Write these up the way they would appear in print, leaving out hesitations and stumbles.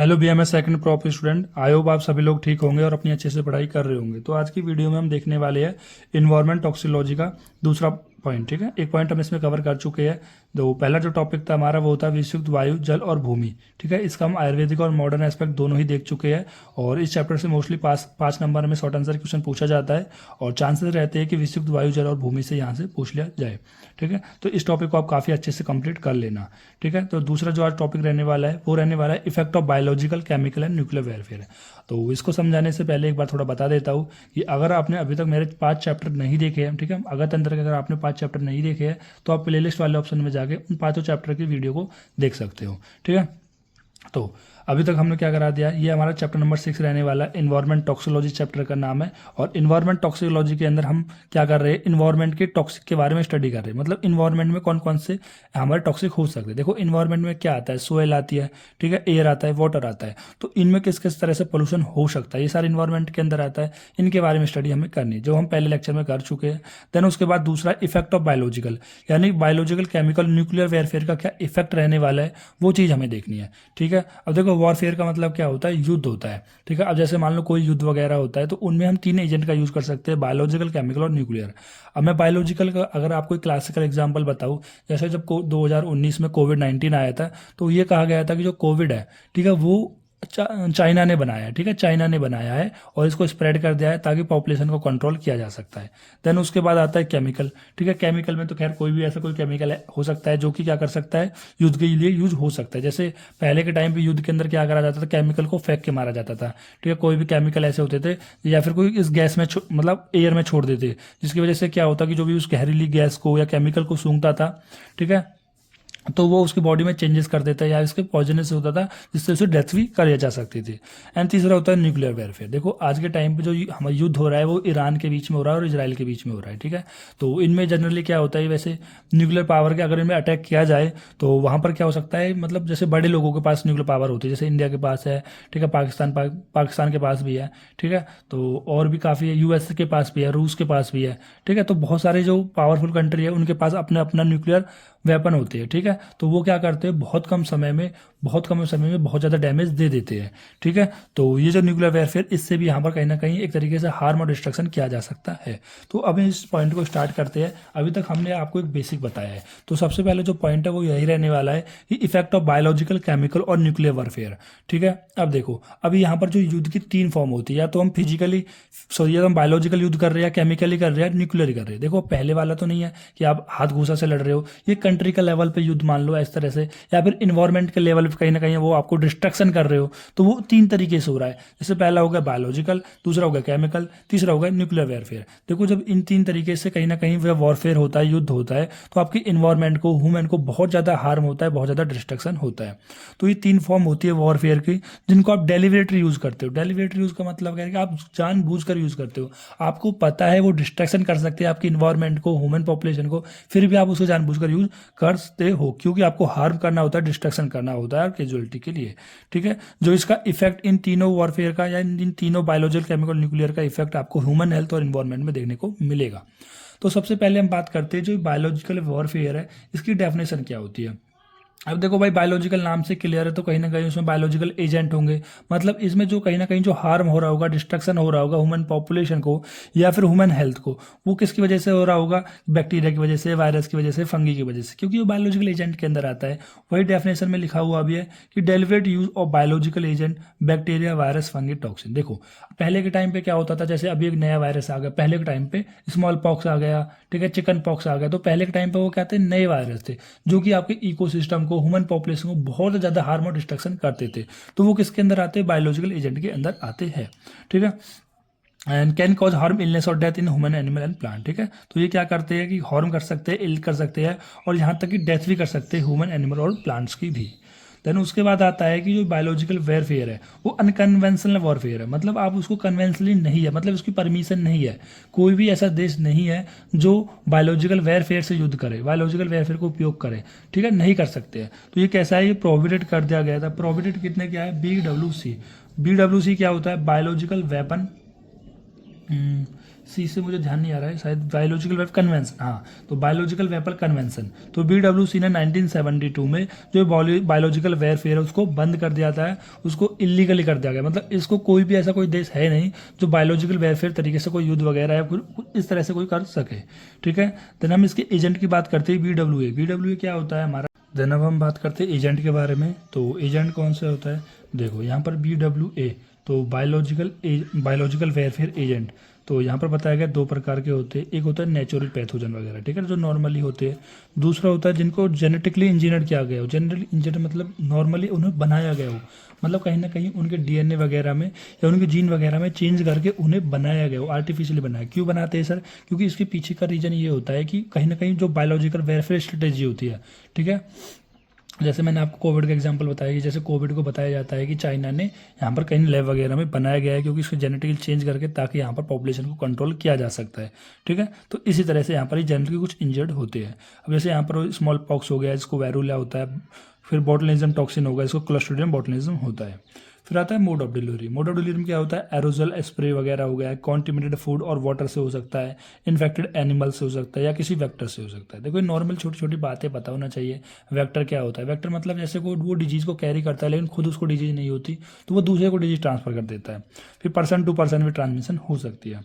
Hello BMS second prop student, I hope आप सभी लोग ठीक होंगे और अपनी अच्छे से पढ़ाई कर रहे होंगे। तो आज की वीडियो में हम देखने वाले हैं इन्वायरमेंट टॉक्सिकोलॉजी का दूसरा पॉइंट। ठीक है, एक पॉइंट हम इसमें कवर कर चुके हैं। तो पहला जो टॉपिक था हमारा वो था विषुक्त वायु, जल और भूमि। ठीक है, इसका हम आयुर्वेदिक और मॉडर्न एस्पेक्ट दोनों ही देख चुके हैं और इस चैप्टर से मोस्टली पाँच नंबर में शॉर्ट आंसर क्वेश्चन पूछा जाता है और चांसेस रहते हैं कि विषुक्त वायु, जल और भूमि से यहाँ से पूछ लिया जाए। ठीक है, तो इस टॉपिक को आप काफ़ी अच्छे से कंप्लीट कर लेना। ठीक है, तो दूसरा जो आज टॉपिक रहने वाला है वो रहने वाला है effect of biological, chemical and nuclear warfare. तो इसको समझाने से पहले एक बार थोड़ा बता देता हूँ कि अगर आपने अभी तक मेरे 5 चैप्टर नहीं देखे हैं, ठीक है, अगर तंत्र के अगर आपने 5 चैप्टर नहीं देखे हैं तो आप प्लेलिस्ट वाले ऑप्शन में जाके उन 5 चैप्टर की वीडियो को देख सकते हो। ठीक है, तो अभी तक हमने क्या करा दिया, ये हमारा चैप्टर नंबर 6 रहने वाला है। इन्वायरमेंट टॉक्सिकोलॉजी चैप्टर का नाम है और इन्वायरमेंट टॉक्सिकोलॉजी के अंदर हम क्या कर रहे हैं, इन्वायरमेंट के टॉक्सिक के बारे में स्टडी कर रहे हैं। मतलब इन्वायरमेंट में कौन कौन से हमारे टॉक्सिक हो सकते हैं। देखो इन्वायरमेंट में क्या आता है, सोयल आती है, ठीक है, एयर आता है, वाटर आता है। तो इनमें किस किस तरह से पोल्यूशन हो सकता है, ये सारे इन्वायरमेंट के अंदर आता है। इनके बारे में स्टडी हमें करनी है, जो हम पहले लेक्चर में कर चुके हैं। देन उसके बाद दूसरा इफेक्ट ऑफ बायोलॉजिकल, यानी बायोलॉजिकल, केमिकल, न्यूक्लियर वेरफेयर का क्या इफेक्ट रहने वाला है, वो चीज़ हमें देखनी है। ठीक है, अब देखो वॉरफेयर का मतलब क्या होता है, युद्ध होता है। ठीक है, अब जैसे मान लो कोई युद्ध वगैरह होता है तो उनमें हम 3 एजेंट का यूज कर सकते हैं, बायोलॉजिकल, केमिकल और न्यूक्लियर। अब मैं बायोलॉजिकल का अगर आपको एक क्लासिकल एग्जांपल बताऊं, जैसे जब 2019 में कोविड-19 आया था तो ये कहा गया था कि जो कोविड है, ठीक है, वो चाइना ने बनाया है। ठीक है, चाइना ने बनाया है और इसको स्प्रेड कर दिया है ताकि पॉपुलेशन को कंट्रोल किया जा सकता है। देन उसके बाद आता है केमिकल। ठीक है, केमिकल में तो खैर कोई भी ऐसा कोई केमिकल हो सकता है जो कि क्या कर सकता है, युद्ध के लिए यूज हो सकता है। जैसे पहले के टाइम पे युद्ध के अंदर क्या करा जाता था, केमिकल को फेंक के मारा जाता था। ठीक है, कोई भी केमिकल ऐसे होते थे या फिर कोई इस गैस में मतलब एयर में छोड़ देते, जिसकी वजह से क्या होता कि जो भी उस जहरीली गैस को या केमिकल को सूंघता था, ठीक है, तो वो उसकी बॉडी में चेंजेस कर देता है या इसके पॉइजनस होता था, जिससे उसे डेथ भी करी जा सकती थी। एंड तीसरा होता है न्यूक्लियर वेरफेयर। देखो आज के टाइम पे जो हमारा युद्ध हो रहा है वो ईरान के बीच में हो रहा है और इजराइल के बीच में हो रहा है। ठीक है, तो इनमें जनरली क्या होता है, वैसे न्यूक्लियर पावर के अगर इनमें अटैक किया जाए तो वहाँ पर क्या हो सकता है, मतलब जैसे बड़े लोगों के पास न्यूक्लियर पावर होती है, जैसे इंडिया के पास है, ठीक है, पाकिस्तान के पास भी है, ठीक है, तो और भी काफ़ी है, यूएस के पास भी है, रूस के पास भी है। ठीक है, तो बहुत सारे जो पावरफुल कंट्री है उनके पास अपना अपना न्यूक्लियर वेपन होते हैं। ठीक है, तो वो क्या करते हैं, बहुत कम समय में बहुत ज़्यादा डैमेज दे देते हैं। ठीक है, तो ये जो न्यूक्लियर वेरफेयर, इससे भी यहाँ पर कहीं ना कहीं एक तरीके से हार्म और डिस्ट्रक्शन किया जा सकता है। तो अब इस पॉइंट को स्टार्ट करते हैं। अभी तक हमने आपको एक बेसिक बताया है, तो सबसे पहले जो पॉइंट है वो यही रहने वाला है कि इफेक्ट ऑफ बायोलॉजिकल, केमिकल और न्यूक्लियर वारफेयर। ठीक है, अब देखो अभी यहाँ पर जो युद्ध की 3 फॉर्म होती है, या तो हम फिजिकली सॉरी या तो हम बायोलॉजिकल युद्ध कर रहे हैं, केमिकली कर रहे हैं, न्यूक्लियर कर रहे हैं। देखो पहले वाला तो नहीं है कि आप हाथ घूसा से लड़ रहे हो, ये कंट्री का लेवल पे युद्ध मान लो इस तरह से, या फिर इन्वायरमेंट के लेवल पे कहीं ना कहीं वो आपको डिस्ट्रक्शन कर रहे हो। तो वो 3 तरीके से हो रहा है, जैसे पहला हो गया बायोलॉजिकल, दूसरा हो गया केमिकल, तीसरा हो गया न्यूक्लियर वेरफेयर। देखो जब इन 3 तरीके से कहीं ना कहीं वह वॉरफेयर होता है, युद्ध होता है, तो आपकी इन्वायरमेंट को, ह्यूमन को बहुत ज़्यादा हार्म होता है, बहुत ज़्यादा डिस्ट्रक्शन होता है। तो ये 3 फॉर्म होती है वॉरफेयर की, जिनको आप डेलिबरेटली यूज़ करते हो। डेलिबरेटली यूज़ का मतलब क्या है कि आप जानबूझकर यूज़ करते हो, आपको पता है वो डिस्ट्रक्शन कर सकते हैं आपकी इन्वायरमेंट को, ह्यूमन पॉपुलेशन को, फिर भी आप उसको जानबूझकर यूज़ करते हो क्योंकि आपको हार्म करना होता है, डिस्ट्रक्शन करना होता है कैजुअलिटी के लिए। ठीक है, जो इसका इफेक्ट इन तीनों वॉरफेयर का या इन तीनों बायोलॉजिकल, केमिकल, न्यूक्लियर का इफेक्ट आपको ह्यूमन हेल्थ और इन्वायरमेंट में देखने को मिलेगा। तो सबसे पहले हम बात करते हैं जो बायोलॉजिकल वॉरफेयर है, इसकी डेफिनेशन क्या होती है। अब देखो भाई, बायोलॉजिकल नाम से क्लियर है तो कहीं ना कहीं उसमें बायोलॉजिकल एजेंट होंगे, मतलब इसमें जो कहीं ना कहीं जो हार्म हो रहा होगा, डिस्ट्रक्शन हो रहा होगा ह्यूमन पॉपुलेशन को या फिर ह्यूमन हेल्थ को, वो किसकी वजह से हो रहा होगा, बैक्टीरिया की वजह से, वायरस की वजह से, फंगी की वजह से, क्योंकि वो बायोलॉजिकल एजेंट के अंदर आता है। वही डेफिनेशन में लिखा हुआ भी है कि deliberate use of biological agent, bacteria, virus, fungi, toxin. देखो पहले के टाइम पे क्या होता था, जैसे अभी एक नया वायरस आ गया, पहले के टाइम पे स्मॉल पॉक्स आ गया, ठीक है, चिकन पॉक्स आ गया, तो पहले के टाइम पे वो क्या थे, नए वायरस थे जो कि आपके इकोसिस्टम को, ह्यूमन पॉपुलेशन को बहुत ज़्यादा हार्म और डिस्ट्रक्शन करते थे। तो वो किसके अंदर आते हैं, बायोलॉजिकल एजेंट के अंदर आते हैं। ठीक है, and can cause harm, illness और death in human, animal and plant. ठीक है, तो ये क्या करते हैं कि हार्म कर सकते हैं, इल कर सकते हैं और यहाँ तक कि डेथ भी कर सकते हैं ह्यूमन, एनिमल और प्लांट्स की भी। देन उसके बाद आता है कि जो बायोलॉजिकल वेरफेयर है वो अनकन्वेंशनल वॉरफेयर है, मतलब आप उसको कन्वेंशनली नहीं है, मतलब उसकी परमिशन नहीं है, कोई भी ऐसा देश नहीं है जो बायोलॉजिकल वेरफेयर से युद्ध करे, बायोलॉजिकल वेरफेयर को उपयोग करे। ठीक है, नहीं कर सकते हैं। तो ये कैसा है, ये प्रोहिबिटेड कर दिया गया था। प्रोहिबिटेड कितने क्या है, BWC। BWC क्या होता है, बायोलॉजिकल वेपन सी से मुझे ध्यान नहीं आ रहा है, शायद बायोलॉजिकल वेपन कन्वेंशन, हाँ, तो बायोलॉजिकल वेपन कन्वेंशन। तो BWC ने 1972 में जो बायोलॉजिकल वेयरफेयर है उसको बंद कर दिया था, उसको इलीगली कर दिया गया। मतलब इसको कोई भी ऐसा कोई देश है नहीं जो बायोलॉजिकल वेयरफेयर तरीके से कोई युद्ध वगैरह या फिर इस तरह से कोई कर सके, ठीक है। देन हम इसके एजेंट की बात करते हैं, BWA क्या होता है हमारा। देन अब हम बात करते हैं एजेंट के बारे में। तो एजेंट कौन से होता है, देखो यहाँ पर BWA, तो बायोलॉजिकल वेयरफेयर एजेंट। तो यहाँ पर बताया गया 2 प्रकार के होते हैं, एक होता है नेचुरल पैथोजन वगैरह, ठीक है, जो नॉर्मली होते हैं। दूसरा होता है जिनको जेनेटिकली इंजीनियर किया गया हो। जेनेटिकली इंजीनियर मतलब नॉर्मली उन्हें बनाया गया हो, मतलब कहीं ना कहीं उनके DNA वगैरह में या उनके जीन वगैरह में चेंज करके उन्हें बनाया गया हो, आर्टिफिशियली बनाया। क्यों बनाते हैं सर, क्योंकि इसके पीछे का रीज़न ये होता है कि कहीं ना कहीं जो बायोलॉजिकल वेयरफेयर स्ट्रेटेजी होती है, ठीक है, जैसे मैंने आपको कोविड का एग्जांपल बताया कि जैसे कोविड को बताया जाता है कि चाइना ने यहाँ पर कहीं लैब वगैरह में बनाया गया है, क्योंकि इसको जेनेटिकली चेंज करके ताकि यहाँ पर पॉपुलेशन को कंट्रोल किया जा सकता है, ठीक है। तो इसी तरह से यहाँ पर ही जेनेटिकली कुछ इंजर्ड होते हैं। अब जैसे यहाँ पर स्मॉल पॉक्स हो गया, जिसको वैरूला होता है, फिर बोटुलिज्म टॉक्सिन होगा, इसको क्लोस्ट्रीडियम बोटुलिज्म होता है। फिर आता है mode of delivery. Mode of delivery में क्या होता है, एरोजल स्प्रे वगैरह हो गया, कॉन्टिमिनेटेड फूड और वाटर से हो सकता है, इन्फेक्टेड एनिमल से हो सकता है, या किसी वेक्टर से हो सकता है। देखो नॉर्मल छोटी छोटी बातें पता होना चाहिए। वेक्टर क्या होता है, वेक्टर मतलब जैसे वो डिजीज़ को कैरी करता है लेकिन खुद उसको डिजीज़ नहीं होती, तो वो दूसरे को डिजीज़ ट्रांसफर कर देता है। फिर पर्सन टू पर्सन भी ट्रांसमिशन हो सकती है।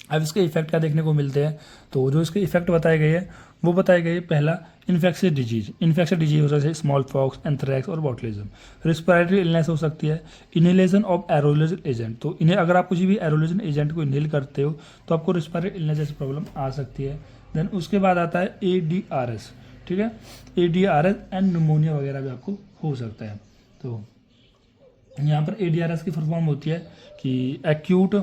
अब इसके इफेक्ट क्या देखने को मिलते हैं, तो जो इसके इफेक्ट बताए गए हैं वो बताए गए, पहला इन्फेक्शियस डिजीज हो सकती है, स्मॉल पॉक्स, एंथ्रैक्स और बॉटुलिज्म। रिस्पिरेटरी इलनेस हो सकती है, इनहेलेशन ऑफ एरोलोजन एजेंट। तो इन्हें अगर आप किसी भी एरोलोजन एजेंट को इनहेल करते हो तो आपको रिस्पिरेटरी इलनेस जैसी प्रॉब्लम आ सकती है। देन उसके बाद आता है ADRS, ठीक है, ADRS एंड न्यूमोनिया वगैरह भी आपको हो सकता है। तो यहाँ पर ADRS की फुल फॉर्म होती है कि एक्यूट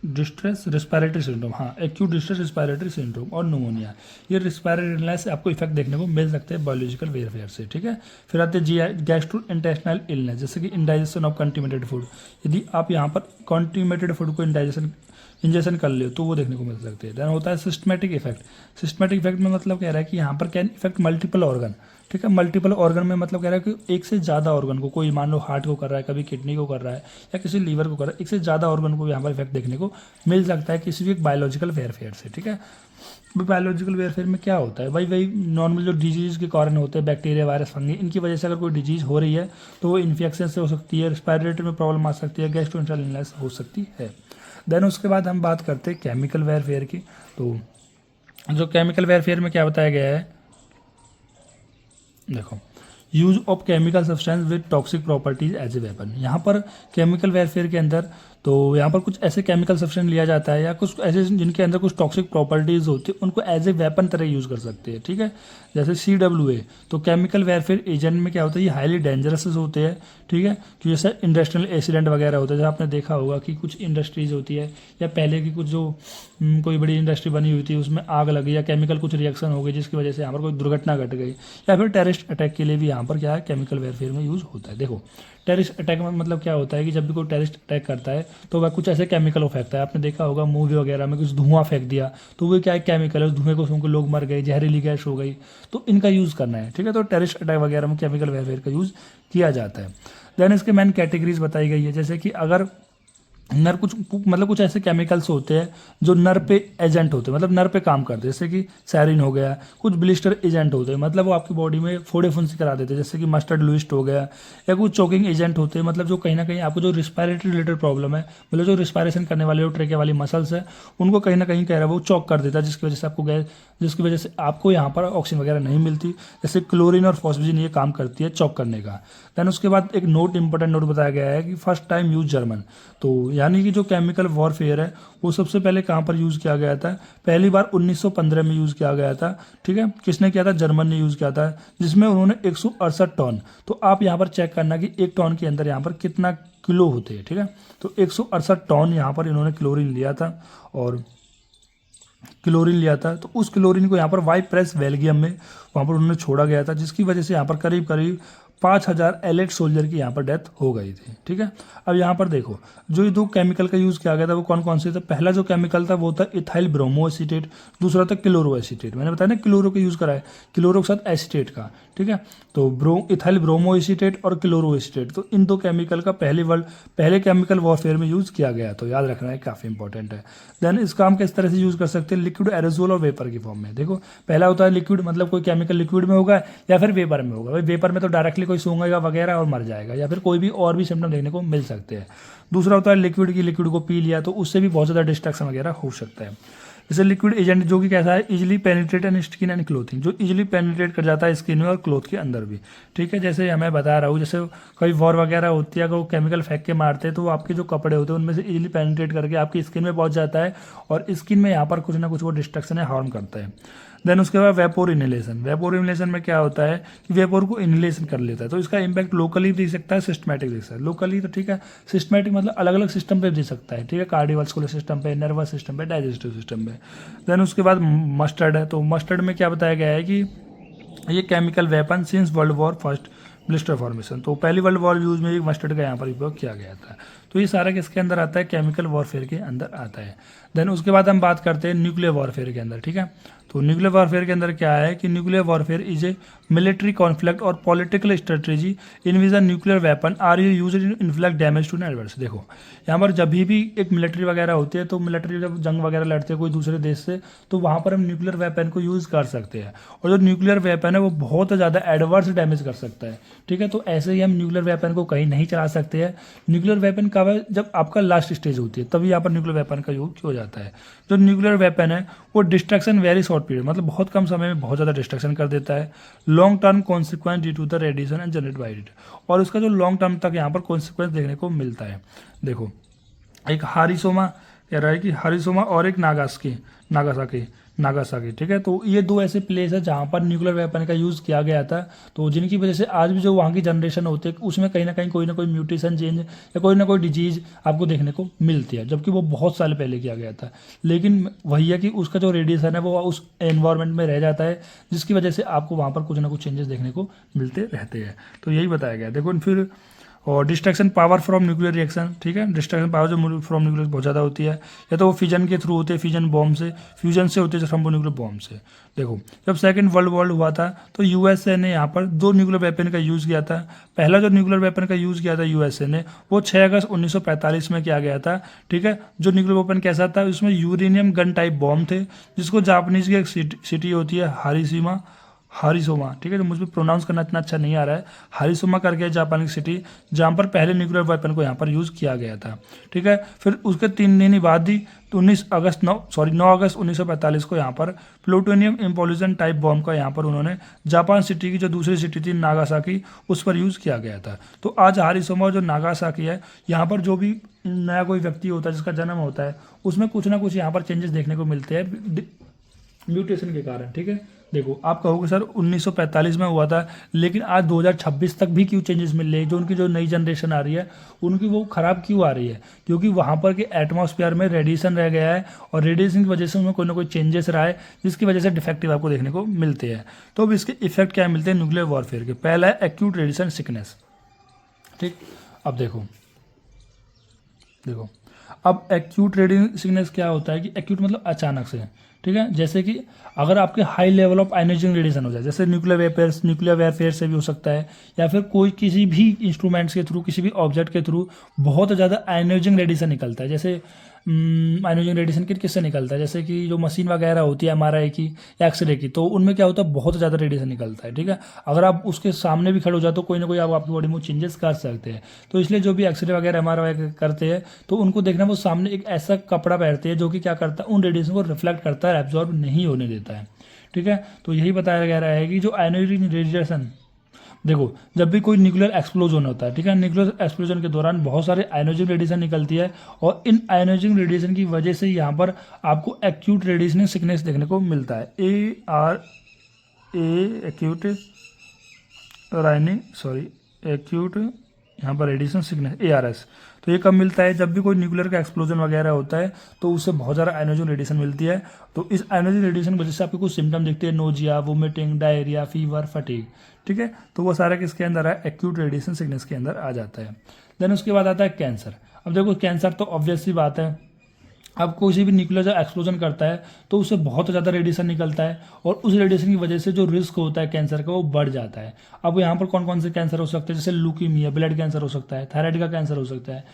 डिस्ट्रेस रेस्पिरेटरी सिंड्रोम, हाँ, एक्यूट डिस्ट्रेस रेस्पिरेटरी सिंड्रोम और न्यूमोनिया। ये रेस्पिरेटरी इलनेस से आपको इफेक्ट देखने को मिल सकते हैं बायोलॉजिकल वेयरफेयर से, ठीक है। फिर आते हैं गैस्ट्रो इंटेस्टाइनल इलनेस, जैसे कि इंडाइजेशन ऑफ कंटिमिनेटेड फूड। यदि आप यहाँ पर कंटिमिनेटेड फूड को इंजेक्शन कर ले तो वो देखने को मिल सकते हैं। देन होता है सिस्टमेटिक इफेक्ट में मतलब कह रहा है कि यहाँ पर कैन इफेक्ट मल्टीपल ऑर्गन, ठीक है। मल्टीपल ऑर्गन में मतलब कह रहा है कि एक से ज़्यादा ऑर्गन को, कोई मान लो हार्ट को कर रहा है, कभी किडनी को कर रहा है, या किसी लीवर को कर रहा है, एक से ज़्यादा ऑर्गन को यहाँ पर इफेक्ट देखने को मिल सकता है किसी भी एक बायोलॉजिकल वेयरफेयर से, ठीक है। बायोलॉजिकल वेयरफेयर में क्या होता है भाई, वही नॉर्मल जो डिजीज़ के कारण होते हैं, बैक्टीरिया, वायरस, फंगी, इनकी वजह से अगर कोई डिजीज़ हो रही है तो वो इन्फेक्शन से हो सकती है, रेस्पिरेटरी में प्रॉब्लम आ सकती है, गैस्ट्रोइंटेस्टाइनल इलनेस हो सकती है। देन उसके बाद हम बात करते हैं केमिकल वेयरफेयर की। तो जो केमिकल वेयरफेयर में क्या बताया गया है, देखो, use of chemical substance with toxic properties as a weapon. यहाँ पर केमिकल वेयरफेयर के अंदर तो यहाँ पर कुछ ऐसे केमिकल सब्सटेंस लिया जाता है या कुछ ऐसे जिनके अंदर कुछ टॉक्सिक प्रॉपर्टीज होती है, उनको एज ए वेपन तरह यूज़ कर सकते हैं, ठीक है। जैसे CWA, तो केमिकल वेयरफेयर एजेंट में क्या होता है, ये हाईली डेंजरस होते हैं, ठीक है। कि जैसे इंडस्ट्रियल एक्सीडेंट वगैरह होता है, जैसे आपने देखा होगा कि कुछ इंडस्ट्रीज होती है या पहले की कुछ जो कोई बड़ी इंडस्ट्री बनी हुई थी उसमें आग लगी या केमिकल कुछ रिएक्शन हो गई जिसकी वजह से यहाँ पर कोई दुर्घटना घट गई, या फिर टेररिस्ट अटैक के लिए भी यहाँ पर क्या है, केमिकल वेयरफेयर में यूज़ होता है। देखो टेररिस्ट अटैक में मतलब क्या होता है कि जब भी कोई टेररिस्ट अटैक करता है तो वह कुछ ऐसे केमिकल फेंकता है। आपने देखा होगा मूवी वगैरह में कुछ धुआं फेंक दिया, तो वो क्या है, केमिकल है, उस धुएं को सुन के लोग मर गए, जहरीली गैस हो गई, तो इनका यूज़ करना है, ठीक है। तो टेररिस्ट अटैक वगैरह में केमिकल वेयरफेयर का यूज़ किया जाता है। देन इसके मेन कैटेगरीज बताई गई है, जैसे कि अगर नर कुछ ऐसे केमिकल्स होते हैं जो नर पे एजेंट होते हैं, मतलब नर पे काम करते हैं, जैसे कि सैरिन हो गया, कुछ ब्लिस्टर एजेंट होते हैं, मतलब वो आपकी बॉडी में फोड़े फुंसी करा देते हैं, जैसे कि मस्टर्ड लुइस्ट हो गया, या कुछ चोकिंग एजेंट होते हैं, मतलब जो कहीं ना कहीं आपको जो रिस्पायरेटरी रिलेटेड प्रॉब्लम है, मतलब जो रिस्पायरेशन करने वाले ट्रेके वाली मसल्स है, उनको कहीं ना कहीं कह रहा है वो चौक कर देता है, जिसकी वजह से आपको यहाँ पर ऑक्सीजन वगैरह नहीं मिलती। जैसे क्लोरीन और फॉस्फेजिन ये काम करती है चौक करने का। देन उसके बाद एक इंपॉर्टेंट नोट बताया गया है कि फर्स्ट टाइम यूज जर्मन, तो यानी कि जो केमिकल वॉरफेयर है वो सबसे पहले कहाँ पर यूज़ किया गया था, पहली बार 1915 में यूज़ किया गया था, ठीक है। किसने किया था, जर्मन ने यूज़ किया था, जिसमें उन्होंने 168 टन, तो आप यहाँ पर चेक करना कि एक टन के अंदर यहाँ पर कितना किलो होते हैं, ठीक है। तो 168 टन यहाँ पर इन्होंने क्लोरीन लिया था, तो उस क्लोरीन को यहाँ पर वाई प्रेस बेल्जियम में वहाँ पर उन्होंने छोड़ा गया था, जिसकी वजह से यहाँ पर करीब करीब 5,000 एलिट सोल्जर की यहाँ पर डेथ हो गई थी। ठीक है, अब यहाँ पर देखो जो ये दो केमिकल का यूज़ किया गया था वो कौन कौन से थे। पहला जो केमिकल था वो था इथाइल ब्रोमो एसीटेट, दूसरा था क्लोरो एसीटेट। मैंने बताया ना क्लोरो का यूज़ करा है, क्लोरो के साथ एसीटेट का। ठीक है, तो इथाइल ब्रोमो एसीटेट और क्लोरो एसीटेट, तो इन दो केमिकल का पहले केमिकल वॉरफेयर में यूज़ किया गया, तो याद रखना है, काफ़ी इंपॉर्टेंट है। देन इसका हम किस तरह से यूज़ कर सकते हैं, लिक्विड एरोजोल और वेपर की फॉर्म में। देखो पहला होता है लिक्विड, मतलब कोई केमिकल लिक्विड में होगा या फिर वेपर में होगा। भाई वेपर में तो डायरेक्टली कोई सूंघेगा वगैरह और मर जाएगा, या फिर कोई भी और भी सिम्टम देखने को मिल सकते हैं। दूसरा होता है लिक्विड की, लिक्विड को पी लिया तो उससे भी बहुत ज़्यादा डिस्ट्रक्शन वगैरह हो सकता है। जैसे लिक्विड एजेंट जो कि कैसा है, easily penetrate and skin and clothing, जो इजिली पेनिट्रेट कर जाता है स्किन में और क्लोथ के अंदर भी। ठीक है, जैसे मैं बता रहा हूँ, जैसे कोई वॉर वगैरह होती है, अगर वो केमिकल फेंक के मारते हैं तो वो आपके जो कपड़े होते हैं उनमें से इजिली पेनिट्रेट करके आपकी स्किन में पहुंच जाता है और स्किन में यहाँ पर कुछ ना कुछ वो डिस्ट्रक्शन है, हार्म करता है। देन उसके बाद वेपोर इनहेलेशन। वेपोर इनहेलेशन में क्या होता है कि वेपोर को इनहेलेशन कर लेता है, तो इसका इंपैक्ट लोकली दिख सकता है, सिस्टमैटिक दिख सकता है। लोकली तो ठीक है, सिस्टमैटिक मतलब अलग अलग सिस्टम पे दिख सकता है। ठीक है, कार्डियोवास्कुलर सिस्टम पे, नर्वस सिस्टम पे, डाइजेस्टिव सिस्टम पे। देन उसके बाद मस्टर्ड है, तो मस्टर्ड में क्या बताया गया है कि ये chemical weapon since world war first blister formation, तो पहली वर्ल्ड वॉर यूज में मस्टर्ड का यहाँ पर उपयोग किया गया था। तो ये सारा किसके अंदर आता है, केमिकल वॉरफेयर के अंदर आता है। देन उसके बाद हम बात करते हैं न्यूक्लियर वॉरफेयर के अंदर। ठीक है, तो न्यूक्लियर वॉरफेयर के अंदर क्या है कि nuclear warfare is a military conflict और political strategy in which nuclear weapon are you use in inflict damage to neighbours. देखो यहाँ पर जब भी एक मिलिट्री वगैरह होती है, तो मिलिट्री जब जंग वगैरह लड़ते हैं कोई दूसरे देश से, तो वहाँ पर हम न्यूक्लियर वेपन को यूज़ कर सकते हैं। और जो न्यूक्लियर वेपन है वो बहुत ज़्यादा एडवर्स डैमेज कर सकता है। ठीक है, तो ऐसे ही हम न्यूक्लियर वेपन को कहीं नहीं चला सकते हैं। न्यूक्लियर वेपन कब है, जब आपका लास्ट स्टेज होती है, तभी यहाँ पर न्यूक्लियर वेपन का यूज हो जाता है। जो न्यूक्लियर वेपन है वो डिस्ट्रक्शन वेरी शॉर्ट पीरियड, मतलब बहुत कम समय में बहुत ज़्यादा डिस्ट्रक्शन कर देता है। Long term consequence due to the radiation and generate by it, और उसका जो लॉन्ग टर्म तक यहाँ पर कॉन्सिक्वेंस देखने को मिलता है। देखो एक हारिसोमा कह रहा है कि हारिसोमा और एक नागासाकी। ठीक है, तो ये दो ऐसे प्लेस है जहाँ पर न्यूक्लियर वेपन का यूज़ किया गया था, तो जिनकी वजह से आज भी जो वहाँ की जनरेशन होती है उसमें कहीं ना कहीं कोई ना कोई म्यूटेशन चेंज या कोई ना कोई डिजीज आपको देखने को मिलती है, जबकि वो बहुत साल पहले किया गया था। लेकिन वही है कि उसका जो रेडिएशन है वो उस एनवायरनमेंट में रह जाता है, जिसकी वजह से आपको वहाँ पर कुछ ना कुछ चेंजेस देखने को मिलते रहते हैं। तो यही बताया गया। देखो फिर और destruction power from nuclear reaction. ठीक है, डिस्ट्रक्शन पावर जो फ्रॉम न्यूक्लियर बहुत ज़्यादा होती है, या तो वो फिजन के थ्रू होते हैं, फिजन बॉम्ब से, फ्यूजन से होते हैं थर्मोन्यूक्लियर बॉम्ब से। देखो जब सेकंड वर्ल्ड वॉर हुआ था तो यूएसए ने यहाँ पर दो न्यूक्लियर वेपन का यूज़ किया था। पहला जो न्यूक्लियर वेपन का यूज़ किया था यूएसए ने वो 6 अगस्त 1945 में किया गया था। ठीक है, जो न्यूक्लियर वेपन कैसा था, उसमें यूरेनियम गन टाइप बॉम्ब थे, जिसको जापानीज की एक सिटी होती है हारिसोमा। ठीक है, जो मुझे प्रोनाउंस करना इतना अच्छा नहीं आ रहा है, हारिसोमा करके जापानी सिटी, जहाँ पर पहले न्यूक्लियर वेपन को यहाँ पर यूज़ किया गया था। ठीक है, फिर उसके 3 दिन बाद ही 9 अगस्त 1945 को यहाँ पर प्लूटोनियम इम्पोल्यूशन टाइप बॉम्ब का यहाँ पर उन्होंने जापान सिटी की जो दूसरी सिटी थी नागासाकी, उस पर यूज़ किया गया था। तो आज हारिसोमा जो नागासाकी है, यहाँ पर जो भी नया कोई व्यक्ति होता है जिसका जन्म होता है, उसमें कुछ ना कुछ यहाँ पर चेंजेस देखने को मिलते हैं म्यूटेशन के कारण। ठीक है, देखो आप कहोगे सर 1945 में हुआ था, लेकिन आज 2026 तक भी क्यों चेंजेस मिल रहे हैं, जो उनकी जो नई जनरेशन आ रही है उनकी वो खराब क्यों आ रही है, क्योंकि वहाँ पर के एटमॉस्फेयर में रेडिएशन रह गया है और रेडिएशन की वजह से उनमें कोई ना कोई चेंजेस रहा है, जिसकी वजह से डिफेक्टिव आपको देखने को मिलते हैं। तो अब इसके इफेक्ट क्या मिलते हैं न्यूक्लियर वॉरफेयर के। पहला है एक्यूट रेडिएशन सिकनेस। ठीक, अब देखो अब एक्यूट रेडिएशन सिकनेस क्या होता है कि एक्यूट मतलब अचानक से। ठीक है, जैसे कि अगर आपके high level of ionising radiation हो जाए, जैसे न्यूक्लियर वेयरफेयर से भी हो सकता है, या फिर कोई किसी भी इंस्ट्रूमेंट्स के थ्रू, किसी भी ऑब्जेक्ट के थ्रू बहुत ज़्यादा आयनाइजिंग रेडिएशन निकलता है। जैसे आयनाइजिंग रेडिएशन किससे निकलता है, जैसे कि जो मशीन वगैरह होती है MRI की या एक्सरे की, तो उनमें क्या होता है बहुत ज़्यादा रेडिएशन निकलता है। ठीक है, अगर आप उसके सामने भी खड़े हो जाए तो कोई ना कोई आप आपकी बॉडी में चेंजेस कर सकते हैं। तो इसलिए जो भी एक्सरे वगैरह MRI करते हैं तो उनको देखना, वो सामने एक ऐसा कपड़ा पहनते हैं जो कि क्या करता है, उन रेडिएशन को रिफ्लेक्ट करता है, एब्जॉर्ब नहीं होने देता है। ठीक है, तो यही बताया जा रहा है कि जो आयनाइजिंग रेडिएशन, देखो जब भी कोई न्यूक्लियर एक्सप्लोजन होता है, ठीक है, न्यूक्लियर एक्सप्लोजन के दौरान बहुत सारे आयनाइजिंग रेडिएशन निकलती है, और इन आयनाइजिंग रेडिएशन की वजह से यहाँ पर आपको एक्यूट रेडिएशन सिकनेस देखने को मिलता है। एक्यूट यहाँ पर रेडिएशन सिकनेस ARS। तो ये कब मिलता है? जब भी कोई न्यूक्लियर का एक्सप्लोजन वगैरह होता है तो उससे बहुत ज़्यादा आयोनाइजिंग रेडिएशन मिलती है। तो इस आयोनाइजिंग रेडिएशन की वजह से आपको कुछ सिम्टम दिखते हैं, nausea, vomiting, diarrhoea, fever, fatigue, ठीक है। तो वो सारा किसके अंदर है? एक्यूट रेडिएशन सिकनेस के अंदर आ जाता है। देन उसके बाद आता है कैंसर। अब देखो कैंसर तो ऑब्वियस सी बात है, अब किसी भी न्यूक्लियर जब एक्सप्लोजन करता है तो उससे बहुत ज़्यादा रेडिएशन निकलता है और उस रेडिएशन की वजह से जो रिस्क होता है कैंसर का वो बढ़ जाता है। अब यहाँ पर कौन कौन से कैंसर हो सकते हैं? जैसे लुकीमिया, ब्लड कैंसर हो सकता है, थायराइड का कैंसर हो सकता है,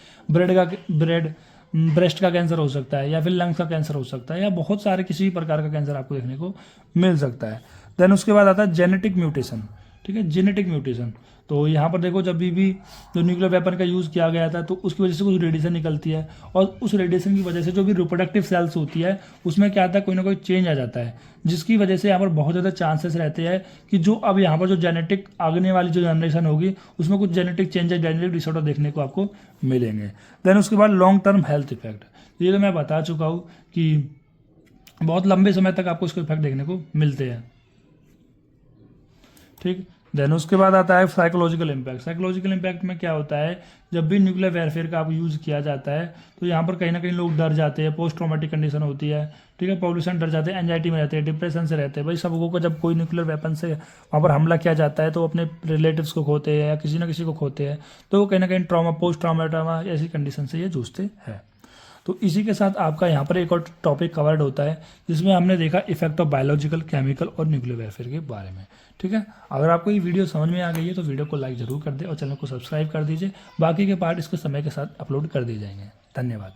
ब्रेस्ट का कैंसर हो सकता है, या फिर लंग्स का कैंसर हो सकता है, या बहुत सारे किसी भी प्रकार का कैंसर आपको देखने को मिल सकता है। देन उसके बाद आता है जेनेटिक म्यूटेशन, ठीक है, जेनेटिक म्यूटेशन। तो यहाँ पर देखो जब भी जो न्यूक्लियर वेपन का यूज़ किया गया था तो उसकी वजह से कुछ रेडिएशन निकलती है और उस रेडिएशन की वजह से जो भी रिप्रोडक्टिव सेल्स होती है उसमें क्या आता है, कोई ना कोई चेंज आ जाता है, जिसकी वजह से यहाँ पर बहुत ज़्यादा चांसेस रहते हैं कि जो अब यहाँ पर जो जेनेटिक आगने वाली जो जनरेशन होगी उसमें कुछ जेनेटिक चेंजेस, जेनेटिक डिसऑर्डर देखने को आपको मिलेंगे। देन उसके बाद लॉन्ग टर्म हेल्थ इफेक्ट, ये तो मैं बता चुका हूँ कि बहुत लंबे समय तक आपको इसके इफेक्ट देखने को मिलते हैं, ठीक। देन उसके बाद आता है साइकोलॉजिकल इम्पैक्ट। साइकोलॉजिकल इम्पैक्ट में क्या होता है, जब भी न्यूक्लियर वेरफेयर का आप यूज़ किया जाता है तो यहाँ पर कहीं ना कहीं लोग डर जाते हैं, पोस्ट ट्रॉमेटिक कंडीशन होती है, ठीक है, पॉल्यूशन डर जाते हैं, एंजाइटी में रहते हैं, डिप्रेशन से रहते हैं। भाई सब लोगों को जब कोई न्यूक्लियर वेपन से वहाँ पर हमला किया जाता है तो अपने रिलेटिव्स को खोते हैं या किसी ना किसी को खोते हैं, तो वो कहीं ना कहीं ट्रॉमा, पोस्ट ट्रॉमा ऐसी कंडीशन से ये जूझते हैं। तो इसी के साथ आपका यहाँ पर एक और टॉपिक कवर्ड होता है जिसमें हमने देखा इफेक्ट ऑफ बायोलॉजिकल, केमिकल और न्यूक्लियर वेरफेयर के बारे में, ठीक है। अगर आपको ये वीडियो समझ में आ गई है तो वीडियो को लाइक जरूर कर दें और चैनल को सब्सक्राइब कर दीजिए। बाकी के पार्ट इसके समय के साथ अपलोड कर दिए जाएंगे। धन्यवाद।